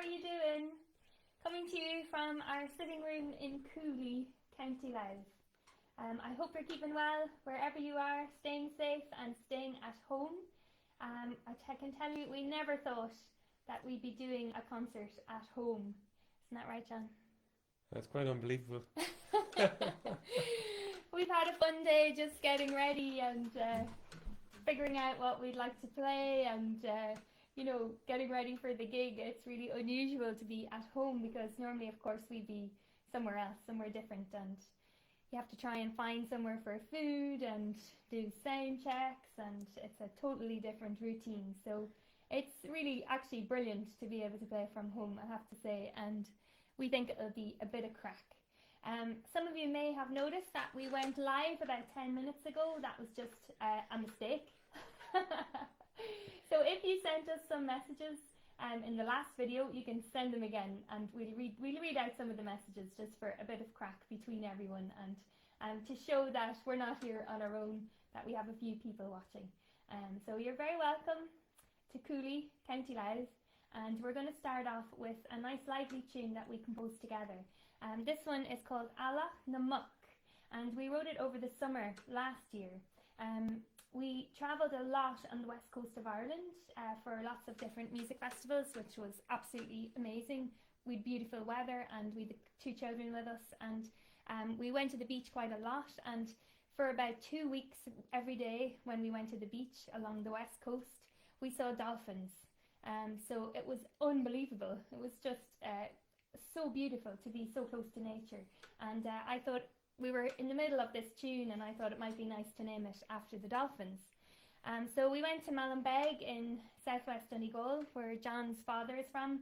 are you doing? Coming to you from our sitting room in Cooley, County Louth. I hope you're keeping well wherever you are, staying safe and staying at home. I can tell you, we never thought that we'd be doing a concert at home. Isn't that right, John? That's quite unbelievable. We've had a fun day just getting ready and figuring out what we'd like to play and getting ready for the gig. It's really unusual to be at home because normally, of course, we'd be somewhere else, somewhere different, and you have to try and find somewhere for food and do sound checks, and it's a totally different routine. So it's really actually brilliant to be able to play from home, I have to say, and we think it'll be a bit of crack. Some of you may have noticed that we went live about 10 minutes ago. That was just a mistake. So if you sent us some messages in the last video, you can send them again, and we'll read out some of the messages just for a bit of crack between everyone, and to show that we're not here on our own, that we have a few people watching. So you're very welcome to Cooley, County Louth, and we're going to start off with a nice lively tune that we composed together. This one is called Alach na Muck, and we wrote it over the summer last year. We travelled a lot on the west coast of Ireland for lots of different music festivals, which was absolutely amazing. We had beautiful weather, and we had the 2 children with us, and we went to the beach quite a lot, and for about 2 weeks every day when we went to the beach along the west coast, we saw dolphins. So it was unbelievable. It was just so beautiful to be so close to nature, and I thought we were in the middle of this tune, and I thought it might be nice to name it after the dolphins. So we went to Mallinbeg in southwest Donegal, where John's father is from,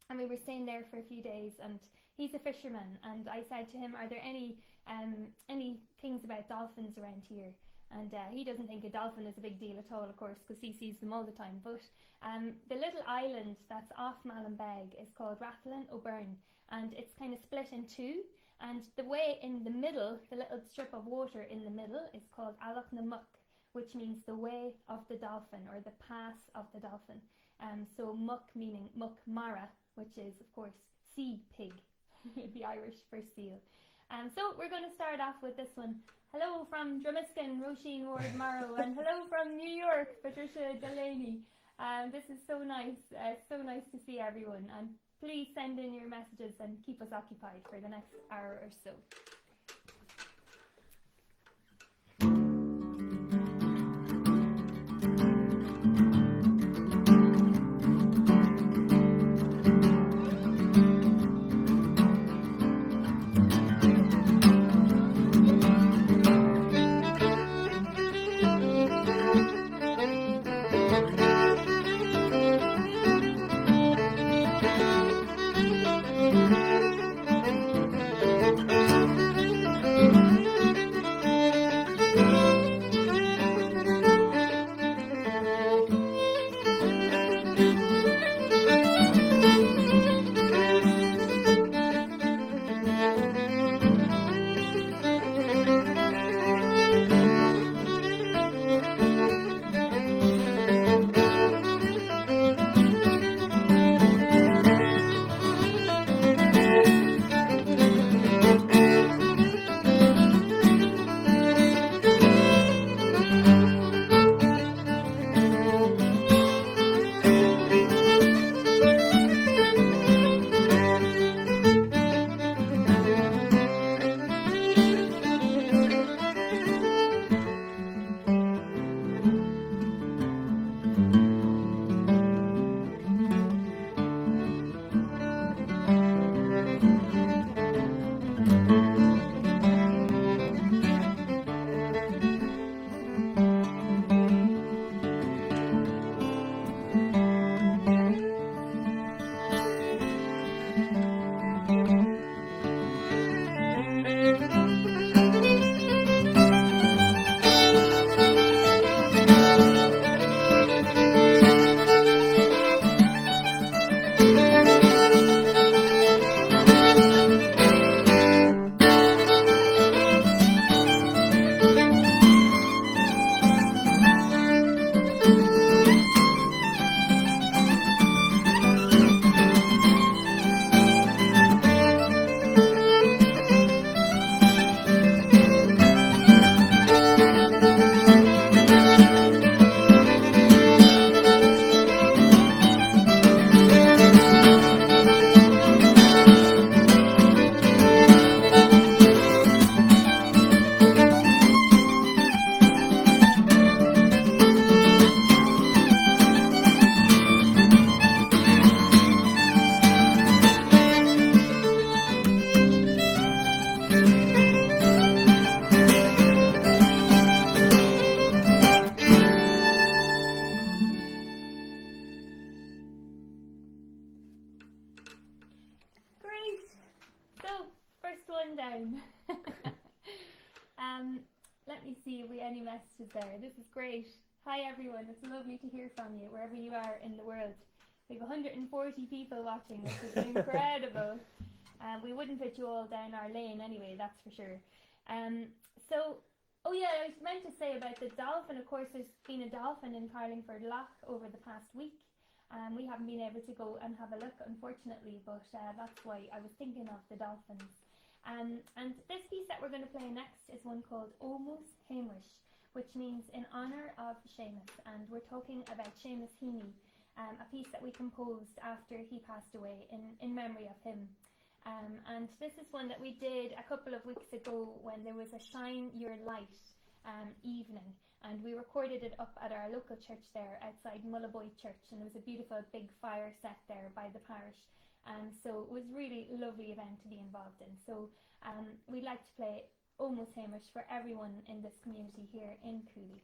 and we were staying there for a few days, and he's a fisherman, and I said to him, are there any things about dolphins around here? And he doesn't think a dolphin is a big deal at all, of course, because he sees them all the time. But the little island that's off Mallinbeg is called Rathlin O'Byrne, and it's kind of split in two. And the way in the middle, the little strip of water in the middle, is called Alach na Muck, which means the way of the dolphin, or the pass of the dolphin. So muck meaning muck mara, which is, of course, sea pig, the Irish for seal. So we're going to start off with this one. Hello from Dromiskin, Roisin Ward Morrow, and hello from New York, Patricia Delaney. This is so nice to see everyone, and please send in your messages and keep us occupied for the next hour or so. Let me see if we have any messages there. This is great. Hi everyone, it's lovely to hear from you wherever you are in the world. We have 140 people watching, which is incredible. We wouldn't fit you all down our lane anyway, that's for sure. Oh yeah, I was meant to say about the dolphin. Of course, there's been a dolphin in Carlingford Lough over the past week. We haven't been able to go and have a look, unfortunately, but that's why I was thinking of the dolphins. And this piece that we're going to play next is one called Almost Hamish, which means in honour of Seamus, and we're talking about Seamus Heaney, a piece that we composed after he passed away in memory of him. And this is one that we did a couple of weeks ago when there was a Shine Your Light evening, and we recorded it up at our local church there outside Mullaboy Church, and it was a beautiful big fire set there by the parish. So it was really a lovely event to be involved in. So we'd like to play Almost Hamish for everyone in this community here in Cooley.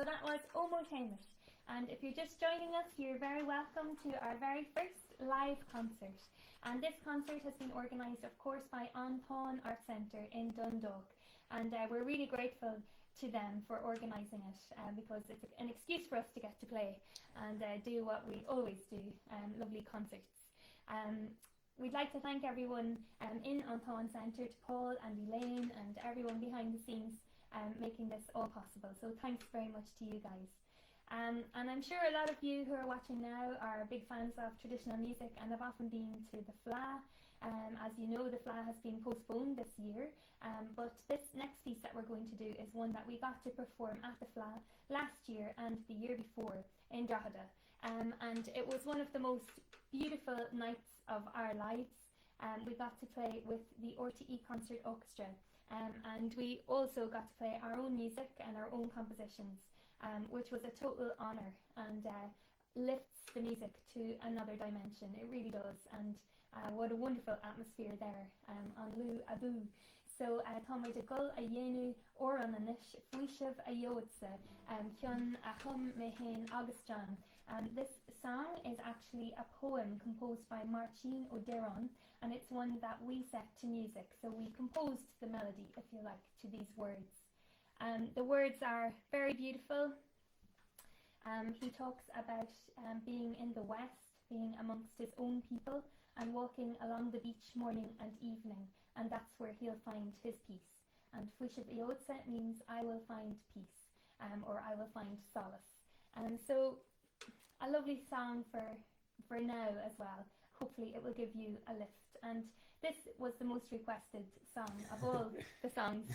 that was Almost Hamish. And if you're just joining us, you're very welcome to our very first live concert. And this concert has been organised, of course, by Anton Art Centre in Dundalk. And we're really grateful to them for organising it because it's an excuse for us to get to play and do what we always do, lovely concerts. We'd like to thank everyone in Anton Centre, to Paul and Elaine and everyone behind the scenes making this all possible. So thanks very much to you guys. And I'm sure a lot of you who are watching now are big fans of traditional music and have often been to the FLA. As you know, the FLA has been postponed this year, but this next piece that we're going to do is one that we got to perform at the FLA last year and the year before in Drogheda. And it was one of the most beautiful nights of our lives. We got to play with the RTE Concert Orchestra, and we also got to play our own music and our own compositions. Which was a total honour and lifts the music to another dimension. It really does, and what a wonderful atmosphere there on Lou Abu. So Conway de Gull a Yenu Oran Anish Fuishav a Yodsa Kyun Ahum Mehain Augustan. This song is actually a poem composed by Marcin O'Deron, and it's one that we set to music. So we composed the melody, if you like, to these words. The words are very beautiful. He talks about being in the West, being amongst his own people, and walking along the beach morning and evening, and that's where he'll find his peace. And Fuishav Iotsa means I will find peace, or I will find solace. So a lovely song for now as well. Hopefully it will give you a lift. And this was the most requested song of all the songs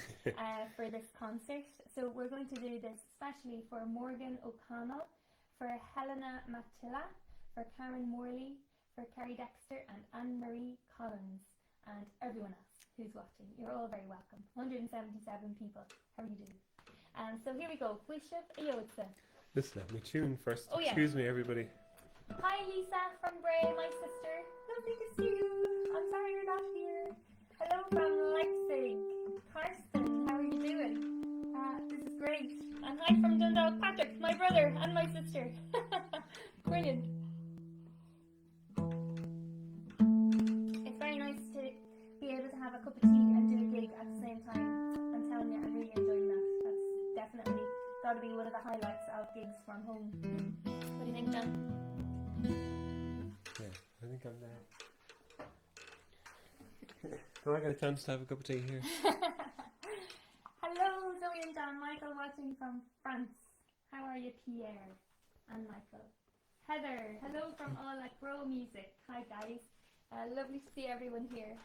for this concert. So we're going to do this especially for Morgan O'Connell, for Helena Matilla, for Karen Morley, for Carrie Dexter and Anne-Marie Collins, and everyone else who's watching. You're all very welcome. 177 people. How are you doing? So here we go. Fuishav Iotsa. Listen, let me tune first. Oh, yeah. Excuse me, everybody. Hi Lisa from Bray, my sister. Lovely to see you. I'm sorry you're not here. Hello from Leipzig. Karsten, how are you doing? This is great. And hi from Dundalk, Patrick, my brother and my sister. Brilliant. It's very nice to be able to have a cup of tea and do a gig at the same time. I'm telling you, I'm really enjoying that. That's definitely got to be one of the highlights of gigs from home. What do you think, John? Yeah, I think I'm there. Do I get a chance to have a cup of tea here? Hello, Zoe and John. Michael watching from France. How are you, Pierre and Michael? Heather, hello from All Like Grow Music. Hi, guys. Lovely to see everyone here.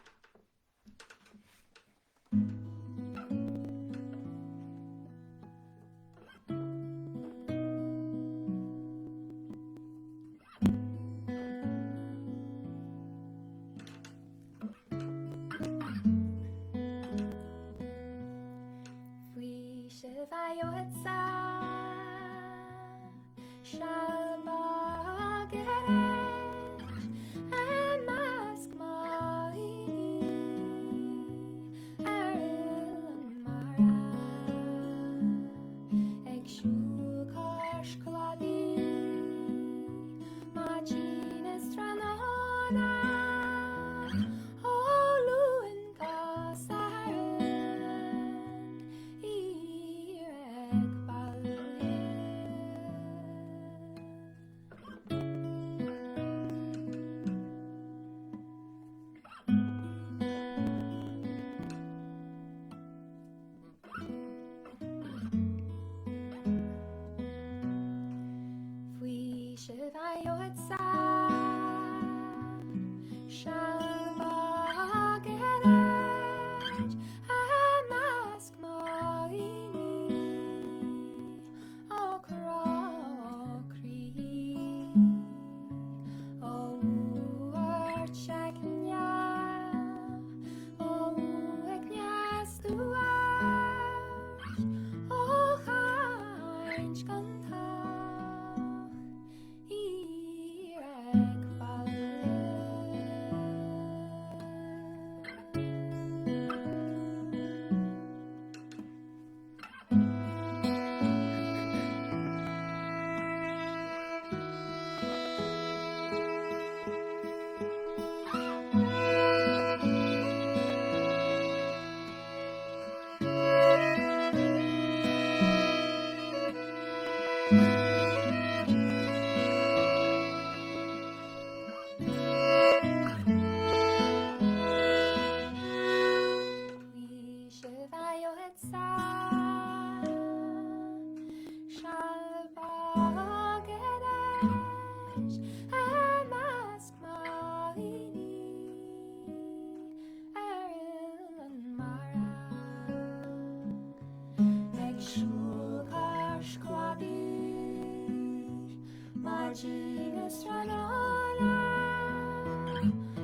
Watching Estrada,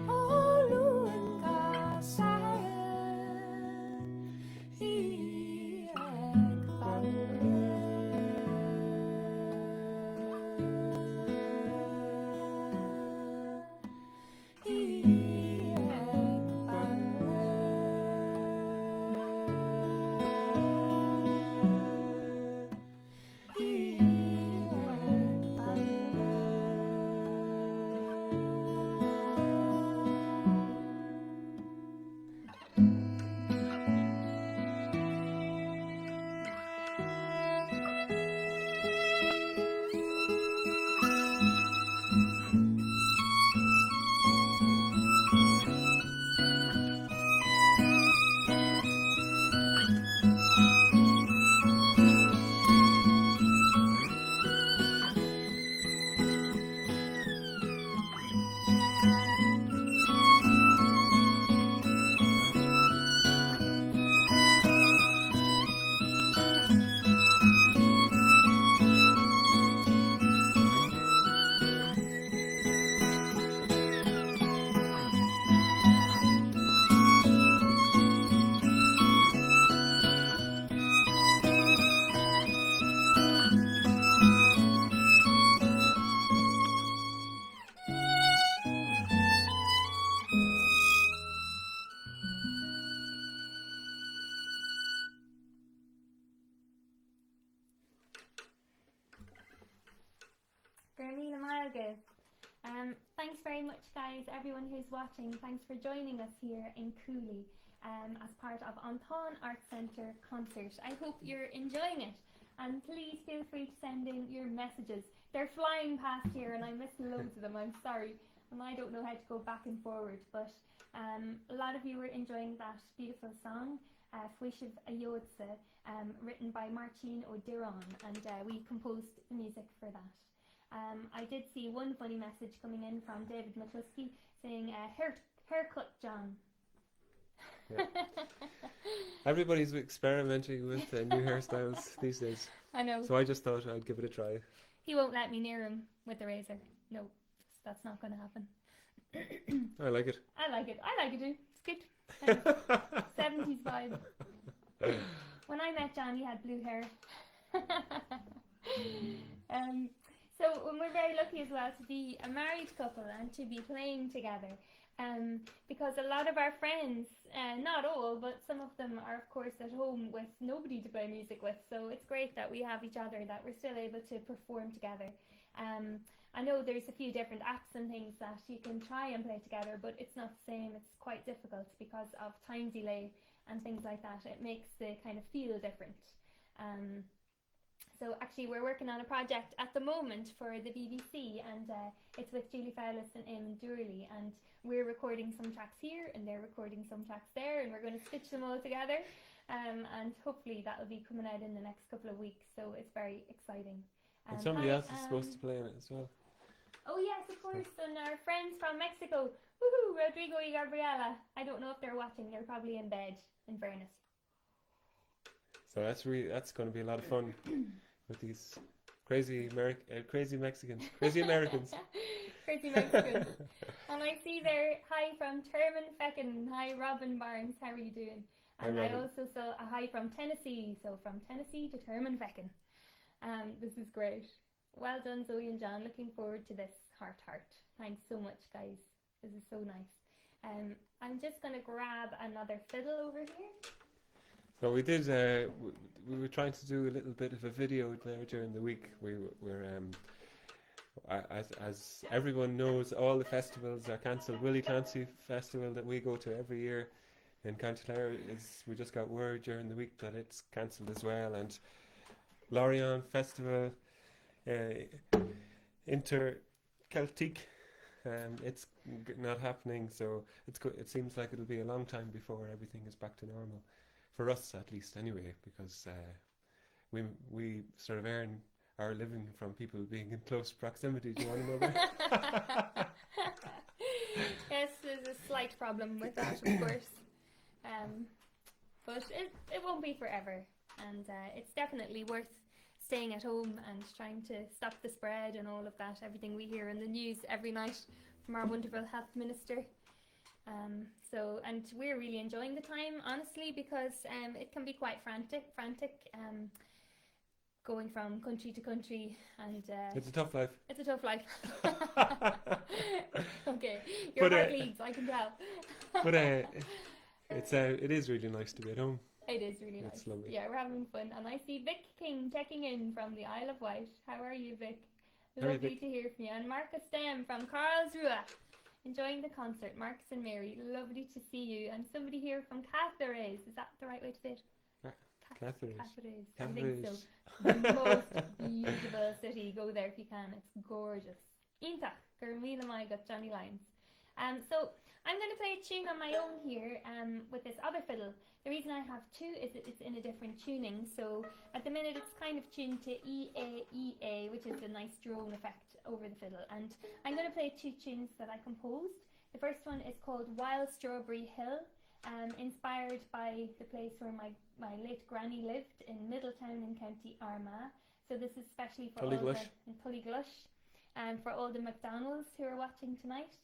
Oluwan kasayan, thanks very much, guys, everyone who's watching. Thanks for joining us here in Cooley as part of Anton Arts Centre concert. I hope you're enjoying it, and please feel free to send in your messages. They're flying past here and I'm missing loads of them, I'm sorry, and I don't know how to go back and forward, but a lot of you were enjoying that beautiful song, Fuishiv Ayodsa, written by Martin O'Diron, and we composed the music for that. I did see one funny message coming in from David McCluskey saying, haircut John. Yeah. Everybody's experimenting with new hairstyles these days. I know. So I just thought I'd give it a try. He won't let me near him with the razor. No, that's not going to happen. I like it. I like it too. It's good. 70s vibe. When I met John, he had blue hair. So we're very lucky as well to be a married couple and to be playing together. Because a lot of our friends, not all, but some of them are of course at home with nobody to play music with. So it's great that we have each other, that we're still able to perform together. I know there's a few different apps and things that you can try and play together, but it's not the same. It's quite difficult because of time delay and things like that. It makes the kind of feel different. So actually we're working on a project at the moment for the BBC, and it's with Julie Fowlis and Eamon Durley, and we're recording some tracks here and they're recording some tracks there, and we're going to stitch them all together, and hopefully that will be coming out in the next couple of weeks, so it's very exciting. And somebody else is supposed to play in it as well. Oh yes, of course, and our friends from Mexico, woohoo, Rodrigo y Gabriela. I don't know if they're watching, they're probably in bed, in fairness. So that's going to be a lot of fun with these crazy Mexicans. Crazy Americans. Crazy Mexicans. And I see there, hi from Terman Feckin. Hi Robin Barnes, how are you doing? And I also saw a hi from Tennessee, so from Tennessee to Terman Feckin. This is great. Well done, Zoe and John. Looking forward to this. Heart. Thanks so much, guys. This is so nice. I'm just going to grab another fiddle over here. So we did. We were trying to do a little bit of a video there during the week. We were, as everyone knows, all the festivals are cancelled. Willie Clancy Festival that we go to every year in County Clare we just got word during the week that it's cancelled as well, and Lorient Festival, Intyre Celtic, it's not happening. So it seems like it'll be a long time before everything is back to normal. For us, at least, anyway, because we sort of earn our living from people being in close proximity to one another. Yes, there's a slight problem with that, of course, but it won't be forever, and it's definitely worth staying at home and trying to stop the spread and all of that, everything we hear in the news every night from our wonderful health minister. And we're really enjoying the time, honestly, because it can be quite frantic, going from country to country, and it's a tough life. It's a tough life. Okay, your heart leads, I can tell. But it is really nice to be at home. It is really nice. It's lovely. Yeah, we're having fun. And I see Vic King checking in from the Isle of Wight. How are you, Vic? How are you, Lovely Vic? to hear from you. And Marcus Stem from Karlsruhe, enjoying the concert. Marcus and Mary, lovely to see you. And somebody here from Cáceres. Is that the right way to say it? Cáceres. Cáceres. I think so. The most beautiful city. Go there if you can. It's gorgeous. Intyre, Gurmila Mai got Johnny Lyons. So I'm going to play a tune on my own here with this other fiddle. The reason I have two is that it's in a different tuning. So at the minute it's kind of tuned to E, A, E, A, which is a nice drone effect over the fiddle. And I'm going to play two tunes that I composed. The first one is called Wild Strawberry Hill, inspired by the place where my late granny lived in Middletown in County Armagh. So this is especially for for all the McDonald's who are watching tonight.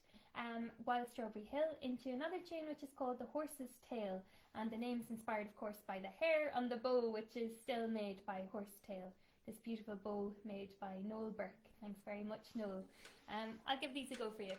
Wild Strawberry Hill, into another tune which is called The Horse's Tail, and the name's inspired of course by the hair on the bow, which is still made by Horsetail, this beautiful bow made by Noel Burke. Thanks very much, Noel. I'll give these a go for you.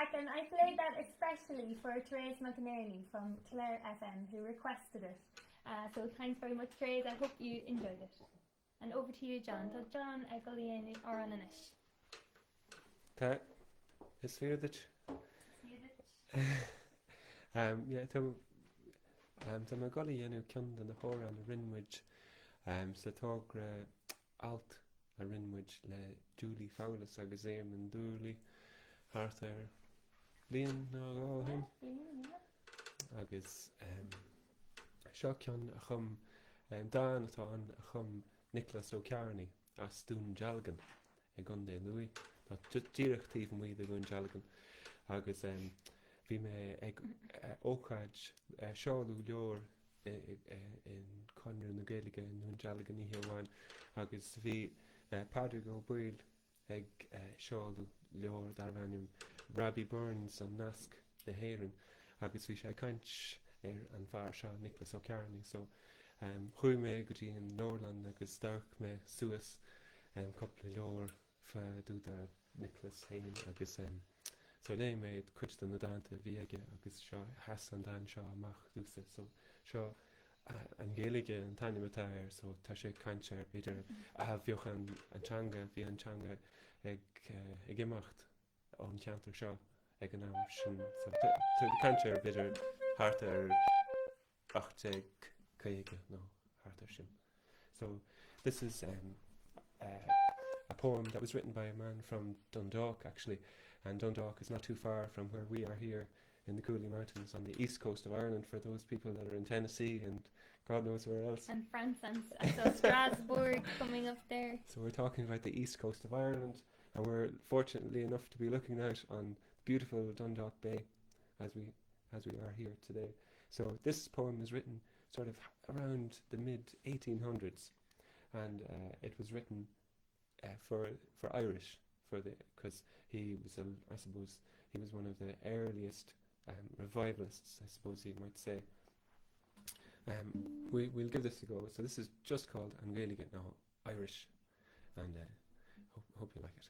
crack, and I played that especially for Therese McIntyre from Clare FM, who requested it. So thanks very much, Therese. I hope you enjoyed it. And over to you, John. Tá John Egolian or an inis. Tá is féidir. Yeah, tá me golaí dhéanamh ceann den na hóra an rinmuid sa tógra alt a rinmuid le Julie Fowlis agus éim dúrlaí thart ar líon ná gáil agus seo ceann a chum dáin atá an a chum Nicholas O'Carney as dún Jalgan ag Gundé Louis ná díreachtaí muid a gún Jalgan agus bhí mé ag ócáid seáú leor in Conway na Gaeilge nún Jalgan í hiamháin agus bhí Padraig Ó Buil ag seáú leor dar bhainm Robbie Burns an nasc na Héireann agus bhí sé caint ar an bhar seo Nicholas O'Carney so chuaigh mé go dtí an Norland agus starch mé suas coppla leor fa dúda Nicholas Hain agus so lé méid cuid na dáanta bhí aige agus seo heas an dáin seo amach dúsa so seo an Gaeilge an taine McIntyre so tá sé caint ar beidir a bhíoch an teanga bhí an teanga ag imacht an cheantar seo ag an am sin so tá caint ar beidir thart ar 8 caige no thart ar sin so this is a poem that was written by a man from Dundalk actually, and Dundalk is not too far from where we are here in the Cooley Mountains on the east coast of Ireland for those people that are in Tennessee and God knows where else. And France and so Strasbourg coming up there. So we're talking about the east coast of Ireland, and we're fortunately enough to be looking out on beautiful Dundalk Bay as we are here today. So this poem is written sort of around the mid 1800s, and it was written for Irish, because he was I suppose he was one of the earliest revivalists, I suppose you might say. We'll give this a go. So this is just called An Gaeilge now, Irish, and hope you like it.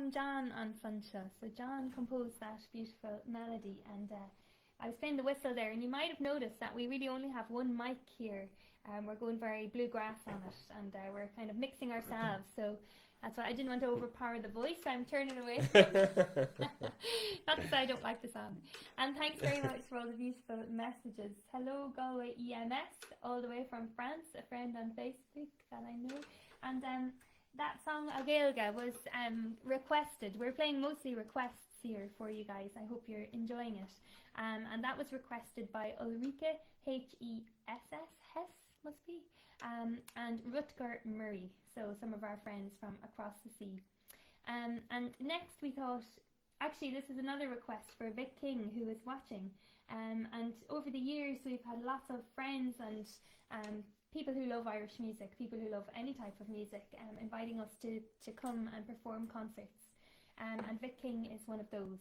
from John on Funcha. So John composed that beautiful melody, and I was playing the whistle there, and you might have noticed that we really only have one mic here. We're going very bluegrass on it, and we're kind of mixing ourselves, so that's why I didn't want to overpower the voice, so I'm turning away. Not because I don't like the song. And thanks very much for all the beautiful messages. Hello, Galway EMS, all the way from France, a friend on Facebook that I know. And that song, Agelga, was requested. We're playing mostly requests here for you guys. I hope you're enjoying it. And that was requested by Ulrike, Hess, must be, and Rutger Murray. So some of our friends from across the sea. And next we thought, actually this is another request for Vic King, who is watching. And over the years we've had lots of friends and people who love Irish music, people who love any type of music, inviting us to come and perform concerts. And Vic King is one of those.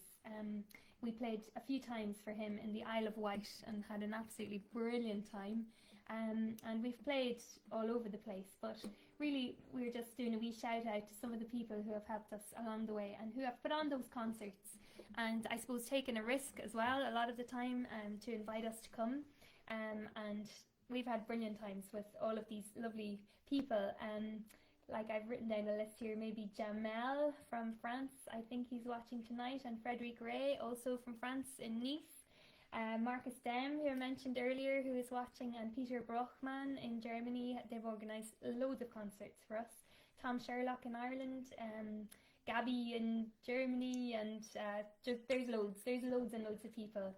We played a few times for him in the Isle of Wight and had an absolutely brilliant time. And we've played all over the place, but really we're just doing a wee shout out to some of the people who have helped us along the way and who have put on those concerts, and I suppose taken a risk as well a lot of the time to invite us to come, and we've had brilliant times with all of these lovely people. Like I've written down a list here, maybe Jamel from France, I think he's watching tonight, and Frederic Ray, also from France in Nice. Marcus Dem, who I mentioned earlier, who is watching, and Peter Brochmann in Germany. They've organised loads of concerts for us. Tom Sherlock in Ireland, Gabby in Germany, and there's loads and loads of people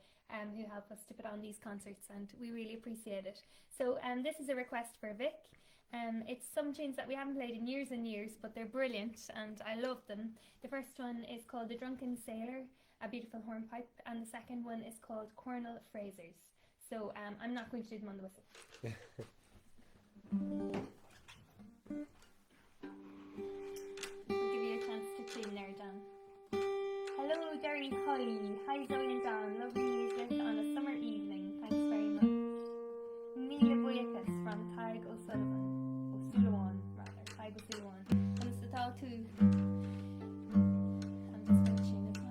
who help us to put on these concerts, and we really appreciate it. So this is a request for Vic. It's some tunes that we haven't played in years and years, but they're brilliant and I love them. The first one is called The Drunken Sailor, a beautiful hornpipe, and the second one is called Cornel Fraser's. So I'm not going to do them on the whistle. I'll give you a chance to tune there, John. Hello, Derry Coy. Hi, Zoe and John. Lovely music on a summer evening. Thanks very much. Mila Boyakas from Taig O'Sullivan, rather. Taig O'Sullivan. And it's the tall too. I'm just going to tune as well.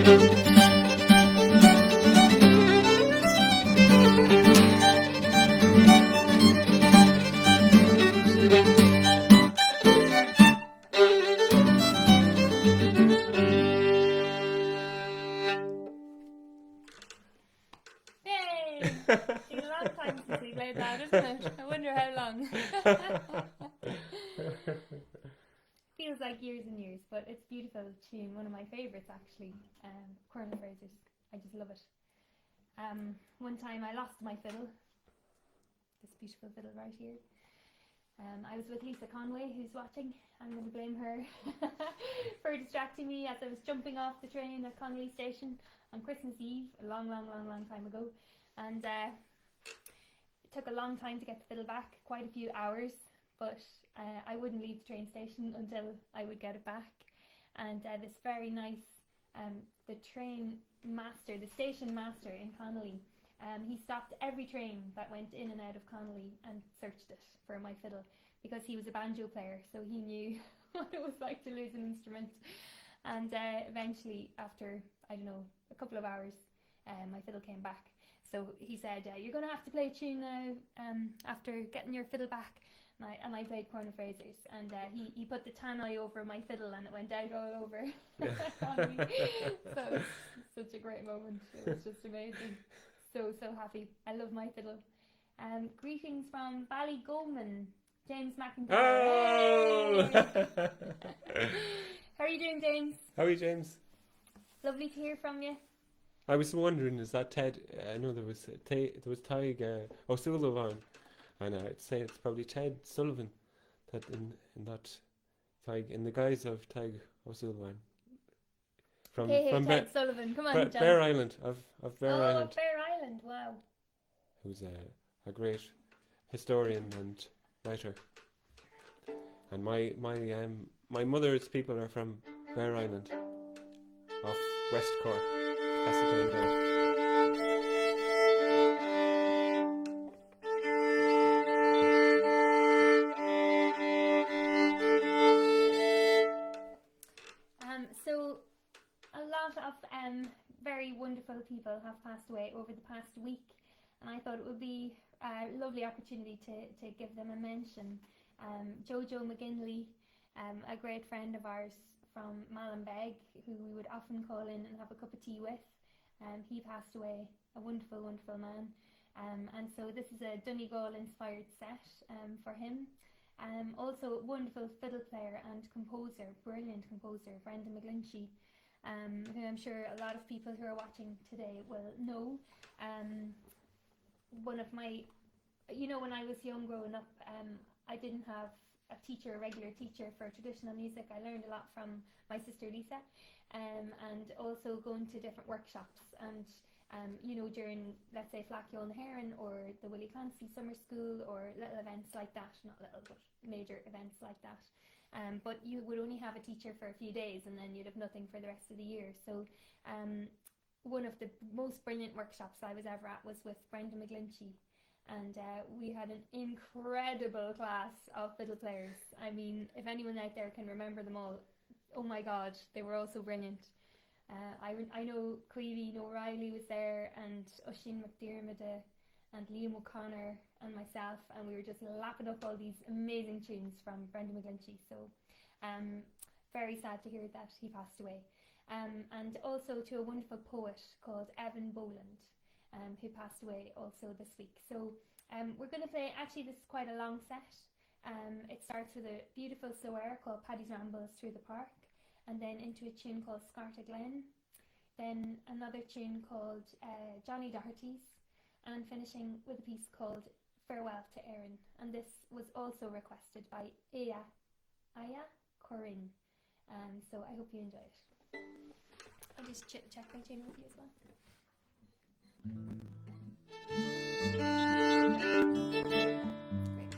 Yay! It's been a long time since we played that, isn't it? I wonder how long. Feels like years and years, but it's beautiful tune. One of my favourites, actually. Colonel Fraser's. I just love it. One time I lost my fiddle. This beautiful fiddle right here. I was with Lisa Conway, who's watching. I'm going to blame her for distracting me as I was jumping off the train at Connolly Station on Christmas Eve, a long time ago. And it took a long time to get the fiddle back, quite a few hours, but I wouldn't leave the train station until I would get it back. And this very nice, the train master, the station master in Connolly, he stopped every train that went in and out of Connolly and searched it for my fiddle, because he was a banjo player, so he knew what it was like to lose an instrument. And eventually, after, I don't know, a couple of hours, my fiddle came back. So he said, you're going to have to play a tune now after getting your fiddle back. And I played Corner Fraser's, and he put the tannoy over my fiddle and it went out all over on me. So it was such a great moment. It was just amazing. So happy. I love my fiddle. Greetings from Ballygolman, James McIntyre. Oh! Hey! How are you doing, James? How are you, James? Lovely to hear from you. I was wondering, is that Ted? I know there was Tig O'Sullivan, and I'd say it's probably Ted Sullivan that in that Tig, in the guise of Tig O'Sullivan. From Ted Sullivan, come on, John. Bear Island of Bear Island. Oh, Bear Island, wow. Who's a great historian and writer. And my mother's people are from Bear Island, off West Cork. That's the town there. So a lot of very wonderful people have passed away over the past week, and I thought it would be a lovely opportunity to give them a mention. Jojo McGinley, a great friend of ours from Mallinbeg, who we would often call in and have a cup of tea with. He passed away, a wonderful man. And so this is a Donegal inspired set for him. Also wonderful fiddle player and composer, brilliant composer, Brendan McGlinchey, who I'm sure a lot of people who are watching today will know. One of my, when I was young growing up, I didn't have a regular teacher for traditional music. I learned a lot from my sister Lisa, and also going to different workshops and during, let's say, Flacion Heron or the Willie Clancy Summer School or little events like that, not little but major events like that. But you would only have a teacher for a few days and then you'd have nothing for the rest of the year. So one of the most brilliant workshops I was ever at was with Brendan McGlinchey. And we had an incredible class of fiddle players. I mean, if anyone out there can remember them all, oh my God, they were all so brilliant. I know Cleavey O'Reilly was there, and Oisin McDermott and Liam O'Connor and myself, and we were just lapping up all these amazing tunes from Brendan McGlinchey. So very sad to hear that he passed away. And also to a wonderful poet called Evan Boland, who passed away also this week. So we're going to play, actually this is quite a long set. It starts with a beautiful soir called Paddy's Rambles Through the Park, and then into a tune called Scarta Glen, then another tune called Johnny Doherty's, and finishing with a piece called Farewell to Erin. And this was also requested by Aya Corinne. So I hope you enjoy it. I'll just check my tune with you as well. Great.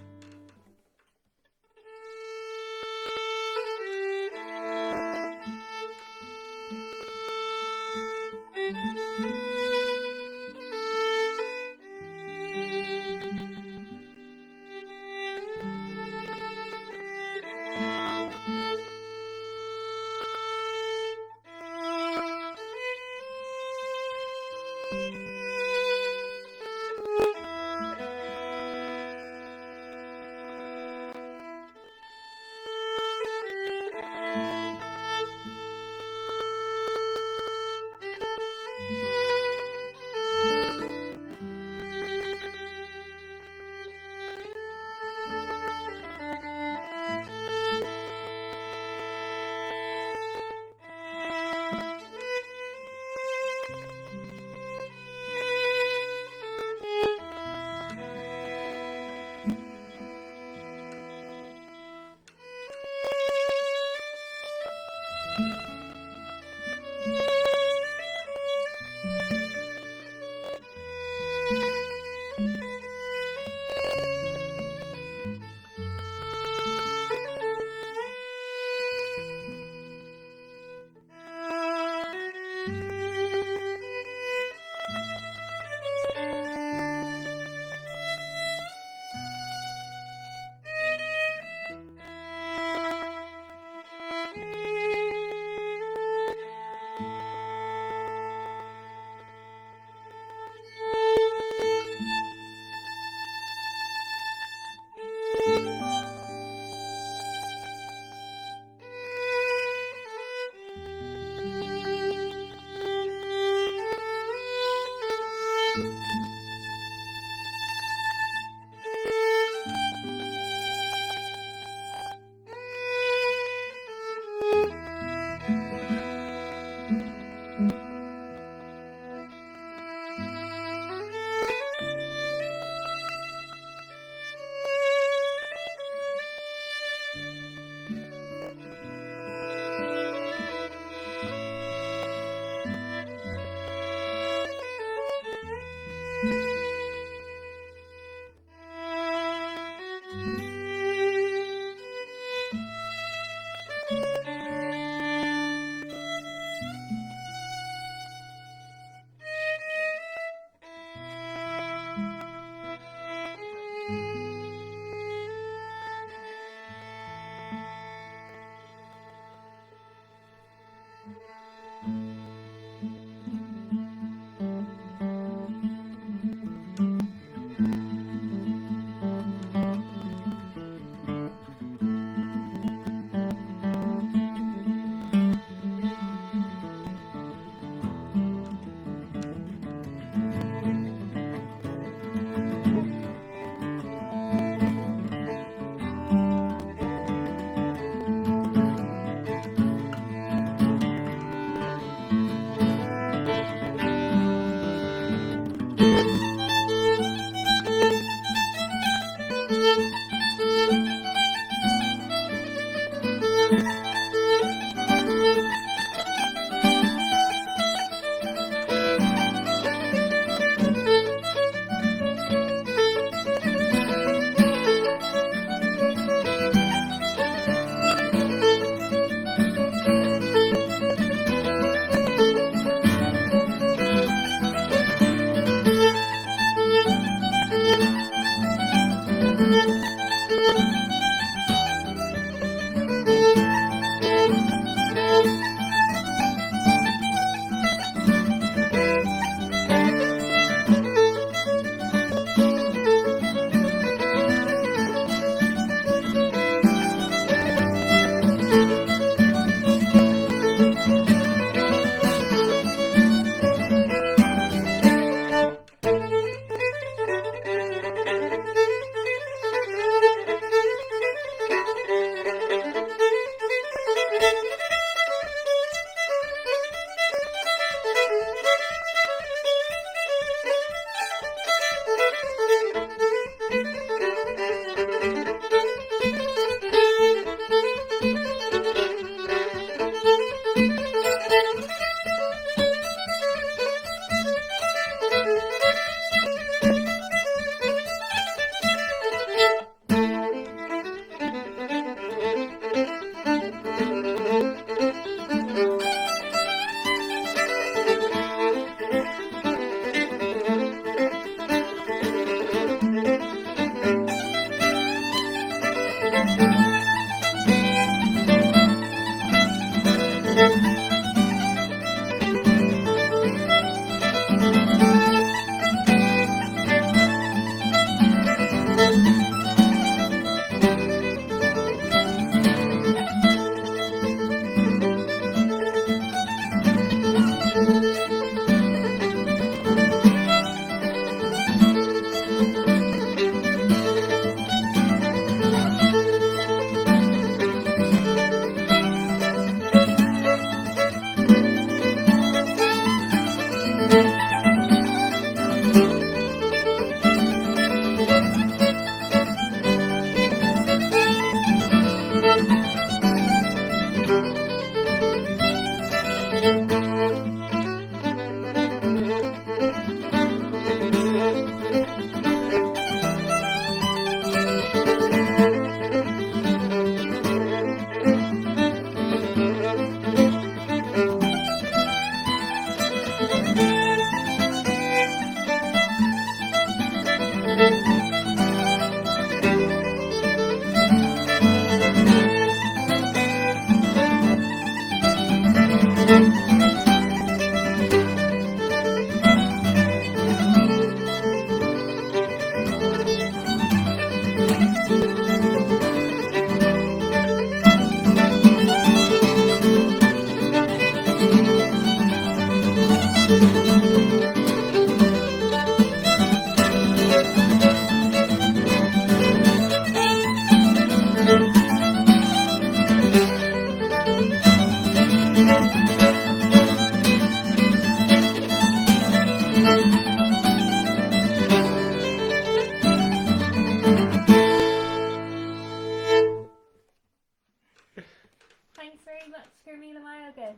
Thanks very much, Carmela Myoga.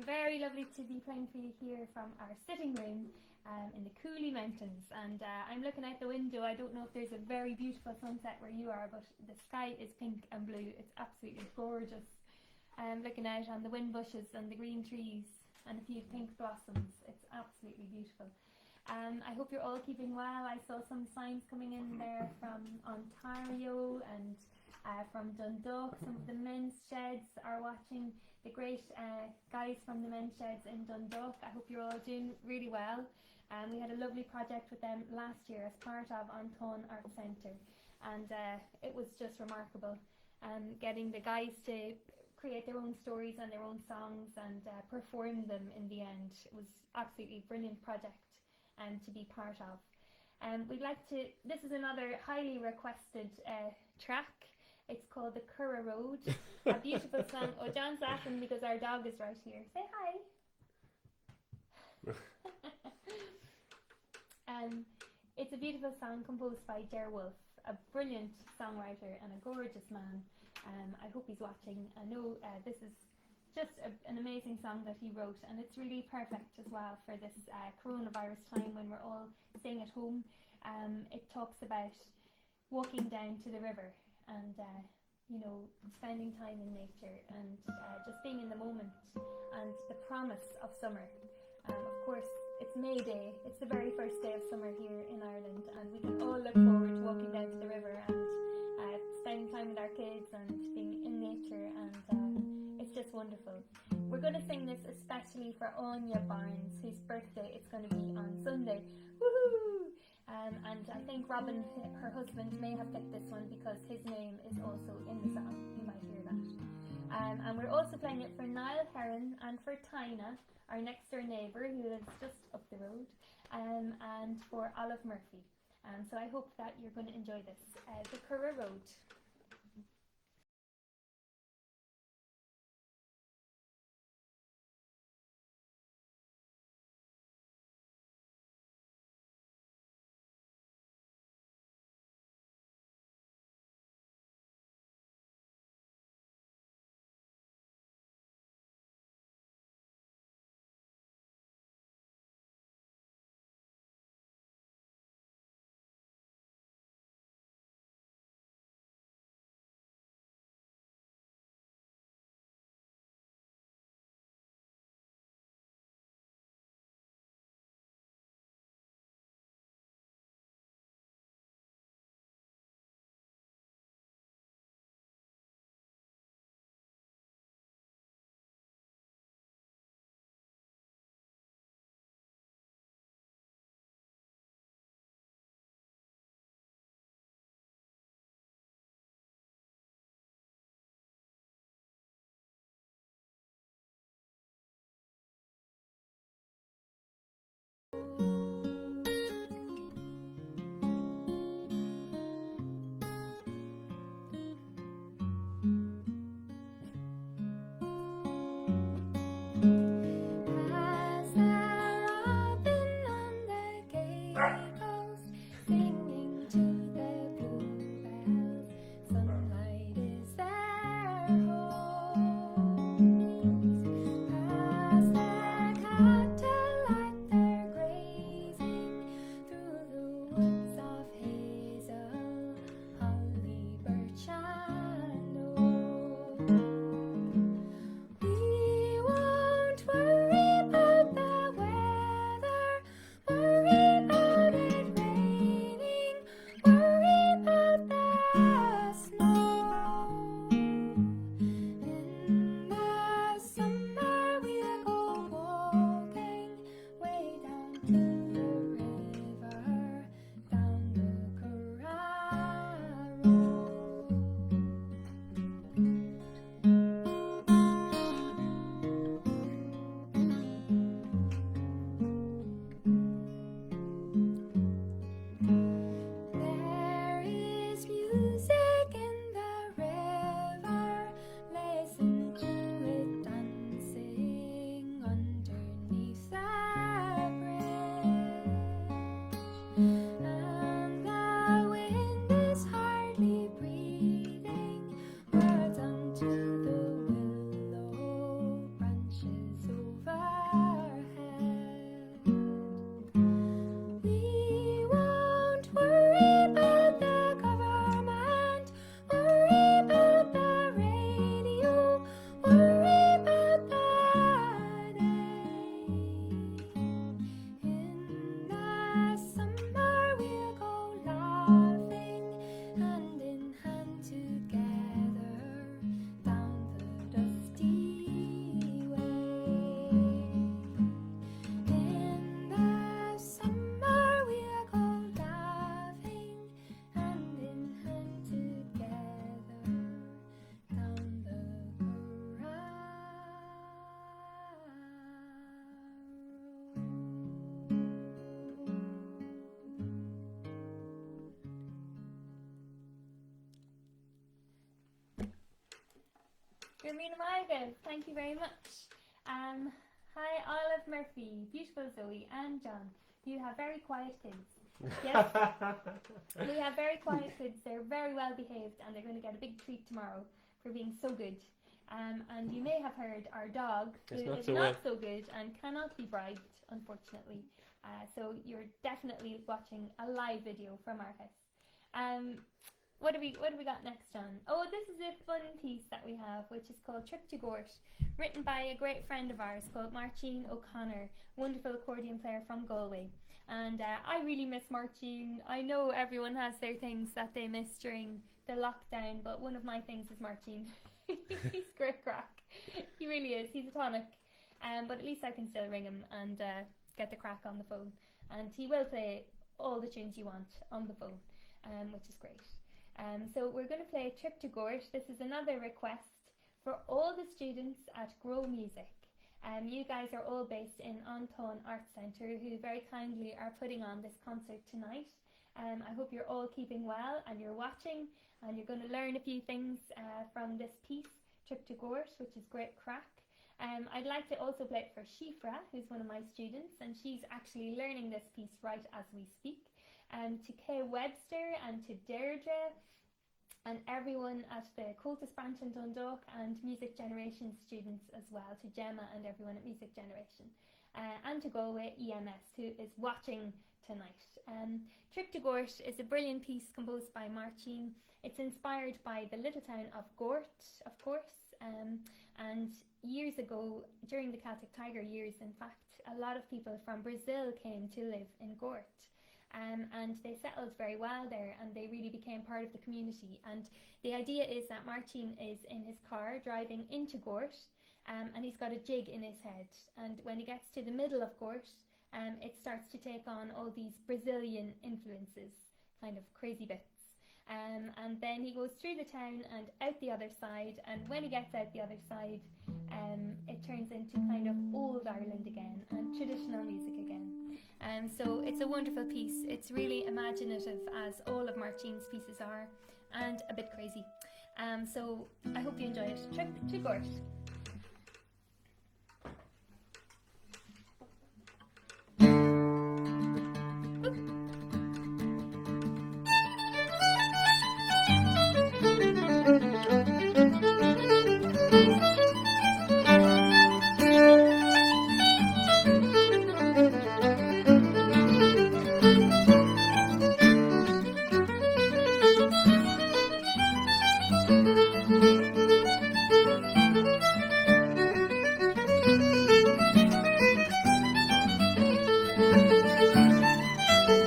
Very lovely to be playing for you here from our sitting room in the Cooley Mountains. And I'm looking out the window. I don't know if there's a very beautiful sunset where you are, but the sky is pink and blue. It's absolutely gorgeous. Looking out on the wind bushes and the green trees and a few pink blossoms. It's absolutely beautiful. I hope you're all keeping well. I saw some signs coming in there from Ontario and from Dundalk. Some of the men's sheds are watching. The great guys from the men's sheds in Dundalk. I hope you're all doing really well. We had a lovely project with them last year as part of Anton Art Centre, and it was just remarkable. Getting the guys to create their own stories and their own songs and perform them in the end. It was absolutely a brilliant project to be part of. We'd like to. This is another highly requested track. It's called The Curragh Road, a beautiful song. Oh, John's laughing because our dog is right here. Say hi. It's a beautiful song composed by Ger Wolf, a brilliant songwriter and a gorgeous man. I hope he's watching. I know this is just an amazing song that he wrote, and it's really perfect as well for this coronavirus time when we're all staying at home. It talks about walking down to the river and you know, spending time in nature and just being in the moment and the promise of summer. Of course, it's May Day. It's the very first day of summer here in Ireland, and we can all look forward to walking down to the river and spending time with our kids and being in nature, and it's just wonderful. We're going to sing this especially for Anya Barnes, whose birthday is going to be on Sunday. Woohoo! And I think Robin, her husband, may have picked this one because his name is also in the song. You might hear that. And we're also playing it for Niall Heron and for Tina, our next door neighbour who lives just up the road, and for Olive Murphy. So I hope that you're going to enjoy this. The Curragh Road. Mina Maiga, thank you very much. Hi Olive Murphy, beautiful Zoe and John. You have very quiet kids. Yes, we have very quiet kids. They're very well behaved and they're going to get a big treat tomorrow for being so good. And you may have heard our dog who is not so good and cannot be bribed, unfortunately. So you're definitely watching a live video from our house. What do we got next, John? Oh, this is a fun piece that we have, which is called Trip to Gort, written by a great friend of ours called Martine O'Connor, wonderful accordion player from Galway. And I really miss Martine. I know everyone has their things that they miss during the lockdown, but one of my things is Martine. He's great crack. He really is. He's a tonic. But at least I can still ring him and get the crack on the phone. And he will play all the tunes you want on the phone, which is great. So we're going to play Trip to Gort. This is another request for all the students at Grow Music. You guys are all based in Anton Arts Centre, who very kindly are putting on this concert tonight. I hope you're all keeping well and you're watching and you're going to learn a few things from this piece, Trip to Gort, which is great crack. I'd like to also play it for Shifra, who's one of my students, and she's actually learning this piece right as we speak. To Kay Webster and to Deirdre and everyone at the Cultus branch in Dundalk and Music Generation students as well, to Gemma and everyone at Music Generation, and to Galway EMS, who is watching tonight. Trip to Gort is a brilliant piece composed by Martine. It's inspired by the little town of Gort, of course, and years ago, during the Celtic Tiger years, in fact, a lot of people from Brazil came to live in Gort. And they settled very well there and they really became part of the community. And the idea is that Martine is in his car driving into Gort, and he's got a jig in his head. And when he gets to the middle of Gort, it starts to take on all these Brazilian influences, kind of crazy bits. And then he goes through the town and out the other side, and when he gets out the other side, it turns into kind of old Ireland again and traditional music again. So it's a wonderful piece. It's really imaginative, as all of Martine's pieces are, and a bit crazy. So I hope you enjoy it. Trip to Gort.